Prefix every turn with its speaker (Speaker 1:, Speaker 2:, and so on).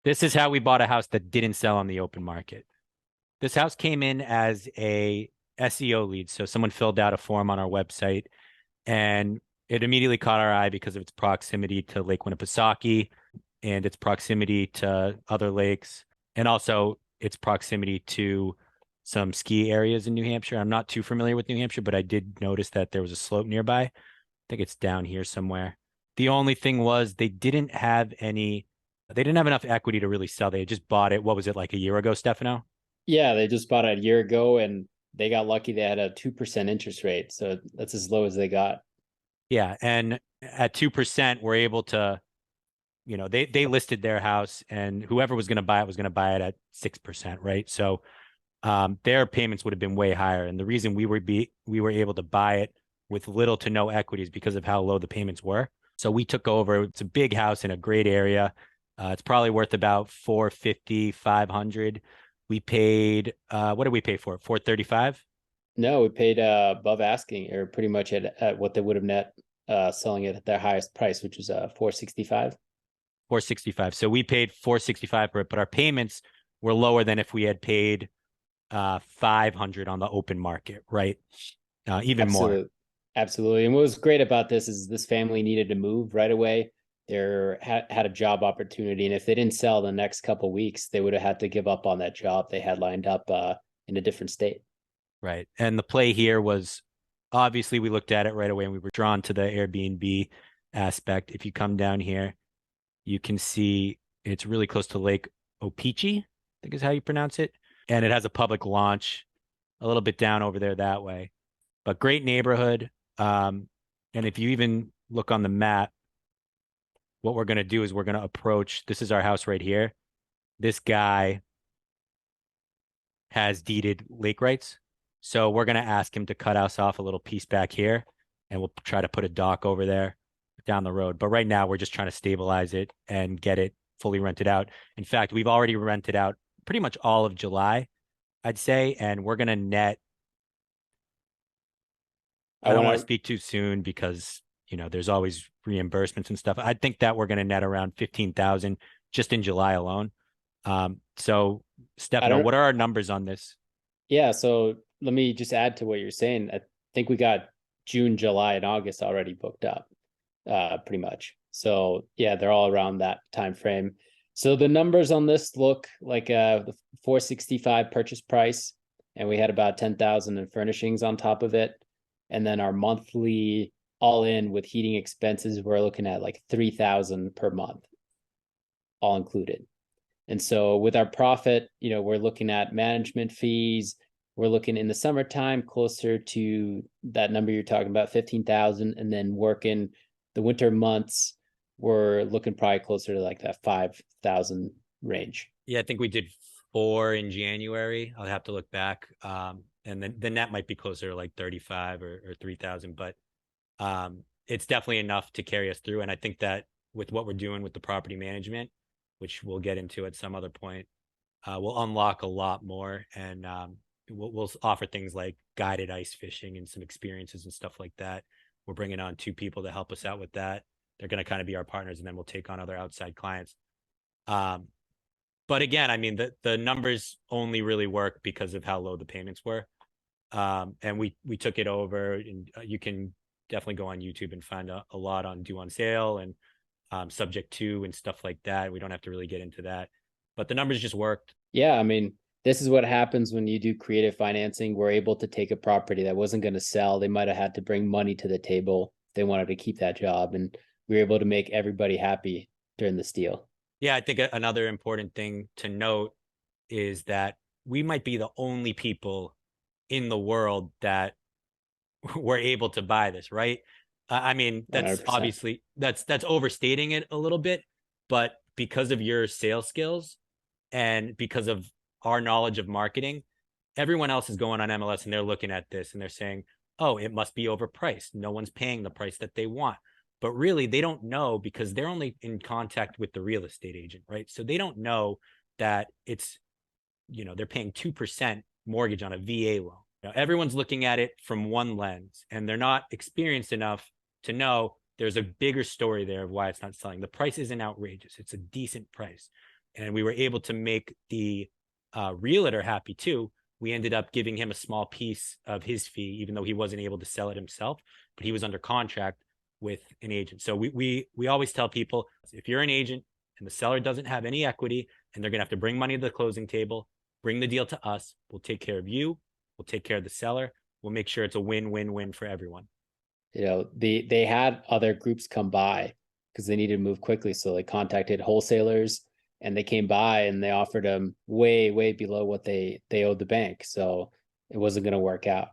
Speaker 1: This is how we bought a house that didn't sell on the open market. This house came in as a SEO lead. So someone filled out a form on our website and it immediately caught our eye because of its proximity to Lake Winnipesaukee and its proximity to other lakes and also its proximity to some ski areas in New Hampshire. I'm not too familiar with New Hampshire, but I did notice that there was a slope nearby. I think it's down here somewhere. The only thing was they didn't have enough equity to really sell. They had just bought it. What was it, like a year ago, Stefano?
Speaker 2: Yeah, they just bought it a year ago and they got lucky they had a 2% interest rate. So that's as low as they got.
Speaker 1: Yeah. And at 2%, we're able to, they listed their house and whoever was going to buy it was going to buy it at 6%, right? So their payments would have been way higher. And the reason we were able to buy it with little to no equity is because of how low the payments were. So we took over. It's a big house in a great area. It's probably worth about 450, 500. We paid what did we pay for it? 435?
Speaker 2: No, we paid above asking or pretty much at what they would have net selling it at their highest price, which was 465.
Speaker 1: 465. So we paid 465 for it, but our payments were lower than if we had paid 500 on the open market, right? Even more.
Speaker 2: Absolutely. Absolutely. And what was great about this is this family needed to move right away. Had a job opportunity, and if they didn't sell the next couple of weeks, they would have had to give up on that job they had lined up in a different state.
Speaker 1: Right. And the play here was obviously we looked at it right away and we were drawn to the Airbnb aspect. If you come down here, you can see it's really close to Lake Opeechee, I think is how you pronounce it. And it has a public launch a little bit down over there that way. But great neighborhood. And if you even look on the map, what we're going to do is we're going to approach, this is our house right here. This guy has deeded lake rights. So we're going to ask him to cut us off a little piece back here and we'll try to put a dock over there down the road. But right now we're just trying to stabilize it and get it fully rented out. In fact, we've already rented out pretty much all of July, I'd say, and we're going to net.
Speaker 2: I
Speaker 1: I don't
Speaker 2: want
Speaker 1: want to
Speaker 2: to
Speaker 1: speak too soon because, there's always reimbursements and stuff. I think that we're going to net around 15,000 just in July alone. So
Speaker 2: I
Speaker 1: Stefano,
Speaker 2: don't
Speaker 1: what are our numbers on this?
Speaker 2: Yeah, so let me just add to what you're saying. I think we got June, July, and August already booked up, pretty much. So yeah, they're all around that time frame. So the numbers on this look like the 465 purchase price, and we had about 10,000 in furnishings on top of it. And then our monthly all in with heating expenses, we're looking at like 3,000 per month, all included. And so with our profit, we're looking at management fees. We're looking in the summertime closer to that number you're talking about, 15,000, and then working the winter months, we're looking probably closer to like that 5,000 range.
Speaker 1: Yeah, I think we did four in January. I'll have to look back. And then the net might be closer to like 35 or 3,000, but it's definitely enough to carry us through. And I think that with what we're doing with the property management, which we'll get into at some other point, we'll unlock a lot more and we'll offer things like guided ice fishing and some experiences and stuff like that. We're bringing on two people to help us out with that. They're going to kind of be our partners, and then we'll take on other outside clients. Um, but again, I mean, the numbers only really work because of how low the payments were. And we took it over, and you can definitely go on YouTube and find a lot on due on sale and subject to and stuff like that. We don't have to really get into that, but the numbers just worked.
Speaker 2: Yeah, I mean, this is what happens when you do creative financing. We're able to take a property that wasn't going to sell. They might have had to bring money to the table. They wanted to keep that job, and we were able to make everybody happy during this deal.
Speaker 1: Yeah, I think another important thing to note is that we might be the only people in the world that were able to buy this, right? I mean, that's
Speaker 2: 100%.
Speaker 1: obviously that's overstating it a little bit, but because of your sales skills and because of our knowledge of marketing, everyone else is going on MLS and they're looking at this and they're saying, "Oh, it must be overpriced. No one's paying the price that they want." But really, they don't know because they're only in contact with the real estate agent, right? So they don't know that they're paying 2% mortgage on a VA loan. Now, everyone's looking at it from one lens and they're not experienced enough to know there's a bigger story there of why it's not selling. The price isn't outrageous. It's a decent price. and we were able to make the realtor happy too. We ended up giving him a small piece of his fee, even though he wasn't able to sell it himself, but he was under contract with an agent. So we always tell people, if you're an agent and the seller doesn't have any equity and they're gonna have to bring money to the closing table, bring the deal to us. We'll take care of you. We'll take care of the seller. We'll make sure it's a win-win-win for everyone.
Speaker 2: You know, they had other groups come by because they needed to move quickly. So they contacted wholesalers and they came by and they offered them way, way below what they owed the bank. So it wasn't going to work out.